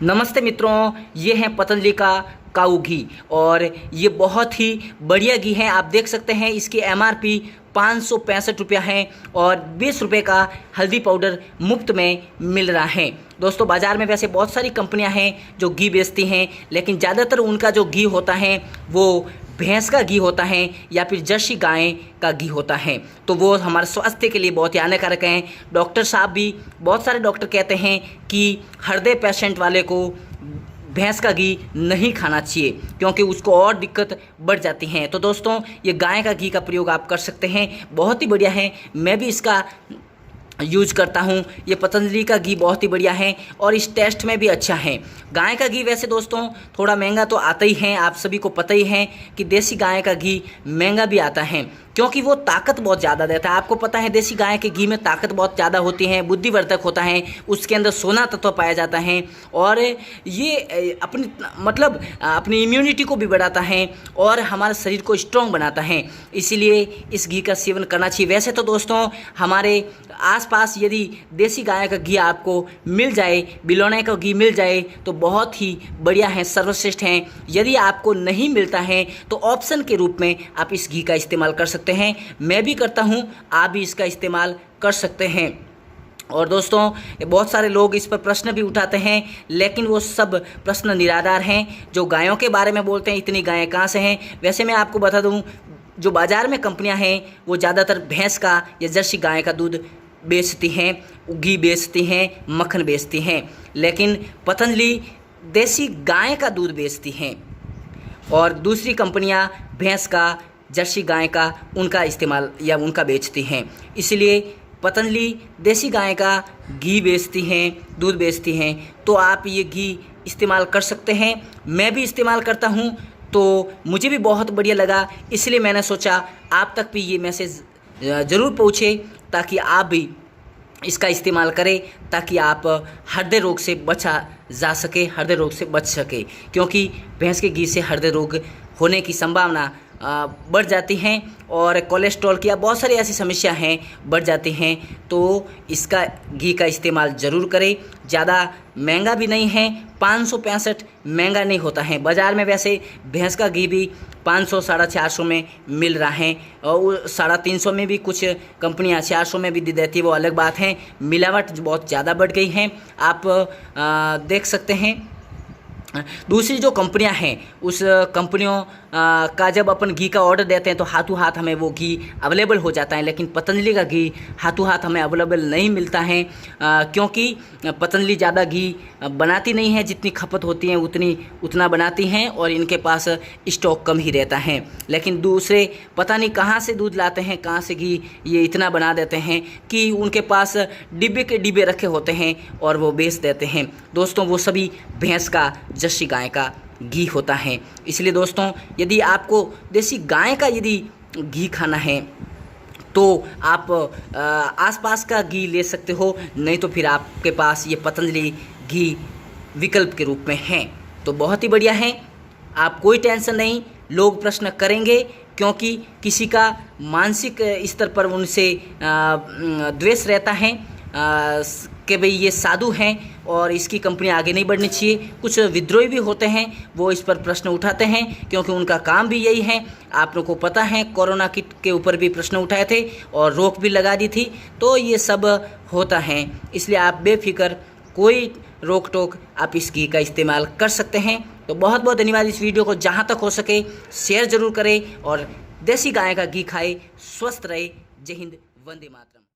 नमस्ते मित्रों, ये है पतंजलि का काऊ घी और ये बहुत ही बढ़िया घी है। आप देख सकते हैं इसकी एमआरपी 565 रुपया है और 20 रुपये का हल्दी पाउडर मुफ्त में मिल रहा है। दोस्तों, बाज़ार में वैसे बहुत सारी कंपनियां हैं जो घी बेचती हैं, लेकिन ज़्यादातर उनका जो घी होता है वो भैंस का घी होता है या फिर जर्सी गाय का घी होता है, तो वो हमारे स्वास्थ्य के लिए बहुत ही हानिकारक हैं। डॉक्टर साहब भी, बहुत सारे डॉक्टर कहते हैं कि हृदय पेशेंट वाले को भैंस का घी नहीं खाना चाहिए क्योंकि उसको और दिक्कत बढ़ जाती हैं। तो दोस्तों, ये गाय का घी का प्रयोग आप कर सकते हैं, बहुत ही बढ़िया है। मैं भी इसका यूज़ करता हूँ। ये पतंजलि का घी बहुत ही बढ़िया है और इस टेस्ट में भी अच्छा है। गाय का घी वैसे दोस्तों थोड़ा महंगा तो आता ही है, आप सभी को पता ही है कि देसी गाय का घी महंगा भी आता है क्योंकि वो ताकत बहुत ज़्यादा देता है। आपको पता है देसी गाय के घी में ताकत बहुत ज़्यादा होती है, बुद्धिवर्धक होता है, उसके अंदर सोना तत्व पाया जाता है और ये अपनी इम्यूनिटी को भी बढ़ाता है और हमारे शरीर को स्ट्रॉन्ग बनाता है। इसीलिए इस घी का सेवन करना चाहिए। वैसे तो दोस्तों, हमारे आसपास यदि देसी गाय का घी आपको मिल जाए, बिलौने का घी मिल जाए तो बहुत ही बढ़िया है, सर्वश्रेष्ठ हैं। यदि आपको नहीं मिलता है तो ऑप्शन के रूप में आप इस घी का इस्तेमाल कर सकते हैं। मैं भी करता हूं, आप भी इसका इस्तेमाल कर सकते हैं। और दोस्तों, बहुत सारे लोग इस पर प्रश्न भी उठाते हैं, लेकिन वो सब प्रश्न निराधार हैं। जो गायों के बारे में बोलते हैं इतनी गायें कहाँ से हैं। वैसे मैं आपको बता दूं, जो बाज़ार में कंपनियां हैं वो ज़्यादातर भैंस का या जर्सी गाय का दूध बेचती हैं, घी बेचती हैं, मक्खन बेचती हैं, लेकिन पतंजलि देसी गाय का दूध बेचती हैं और दूसरी कंपनियां भैंस का, जर्सी गाय का उनका इस्तेमाल या उनका बेचती हैं। इसलिए पतंजलि देसी गाय का घी बेचती हैं, दूध बेचती हैं, तो आप ये घी इस्तेमाल कर सकते हैं। मैं भी इस्तेमाल करता हूँ तो मुझे भी बहुत बढ़िया लगा, इसलिए मैंने सोचा आप तक भी ये मैसेज ज़रूर पहुँचे ताकि आप भी इसका इस्तेमाल करें, ताकि आप हृदय रोग से बचा जा सके, हृदय रोग से बच सके, क्योंकि भैंस के घी से हृदय रोग होने की संभावना बढ़ जाती हैं और कोलेस्ट्रॉल की या बहुत सारी ऐसी समस्या हैं बढ़ जाती हैं। तो इसका घी का इस्तेमाल ज़रूर करें। ज़्यादा महंगा भी नहीं है, 565 महंगा नहीं होता है। बाज़ार में वैसे भैंस का घी भी 500 450 में मिल रहा है और 350 में भी कुछ कंपनियां 400 में भी दे देती है, वो अलग बात है। मिलावट बहुत ज़्यादा बढ़ गई है, आप देख सकते हैं। दूसरी जो कंपनियां हैं उस कंपनियों का जब अपन घी का ऑर्डर देते हैं तो हाथों हाथ हमें वो घी अवेलेबल हो जाता है, लेकिन पतंजलि का घी हाथों हाथ हमें अवेलेबल नहीं मिलता है क्योंकि पतंजलि ज़्यादा घी बनाती नहीं है, जितनी खपत होती है उतना बनाती हैं और इनके पास स्टॉक कम ही रहता है। लेकिन दूसरे पता नहीं कहाँ से दूध लाते हैं, कहाँ से घी ये इतना बना देते हैं कि उनके पास डिब्बे के डिब्बे रखे होते हैं और वो बेच देते हैं। दोस्तों, वो सभी भैंस का, जर्सी गाय का घी होता है। इसलिए दोस्तों, यदि आपको देसी गाय का यदि घी खाना है तो आप आसपास का घी ले सकते हो, नहीं तो फिर आपके पास ये पतंजलि घी विकल्प के रूप में है, तो बहुत ही बढ़िया है। आप कोई टेंशन नहीं, लोग प्रश्न करेंगे क्योंकि किसी का मानसिक स्तर पर उनसे द्वेष रहता है कि भाई ये साधु हैं और इसकी कंपनी आगे नहीं बढ़नी चाहिए। कुछ विद्रोही भी होते हैं, वो इस पर प्रश्न उठाते हैं क्योंकि उनका काम भी यही है। आप लोगों को पता है कोरोना किट के ऊपर भी प्रश्न उठाए थे और रोक भी लगा दी थी, तो ये सब होता है। इसलिए आप बेफिक्र, कोई रोक टोक, आप इस घी का इस्तेमाल कर सकते हैं। तो बहुत बहुत धन्यवाद। इस वीडियो को जहाँ तक हो सके शेयर ज़रूर करें और देसी गाय का घी खाए, स्वस्थ रहे। जय हिंद, वंदे मातरम।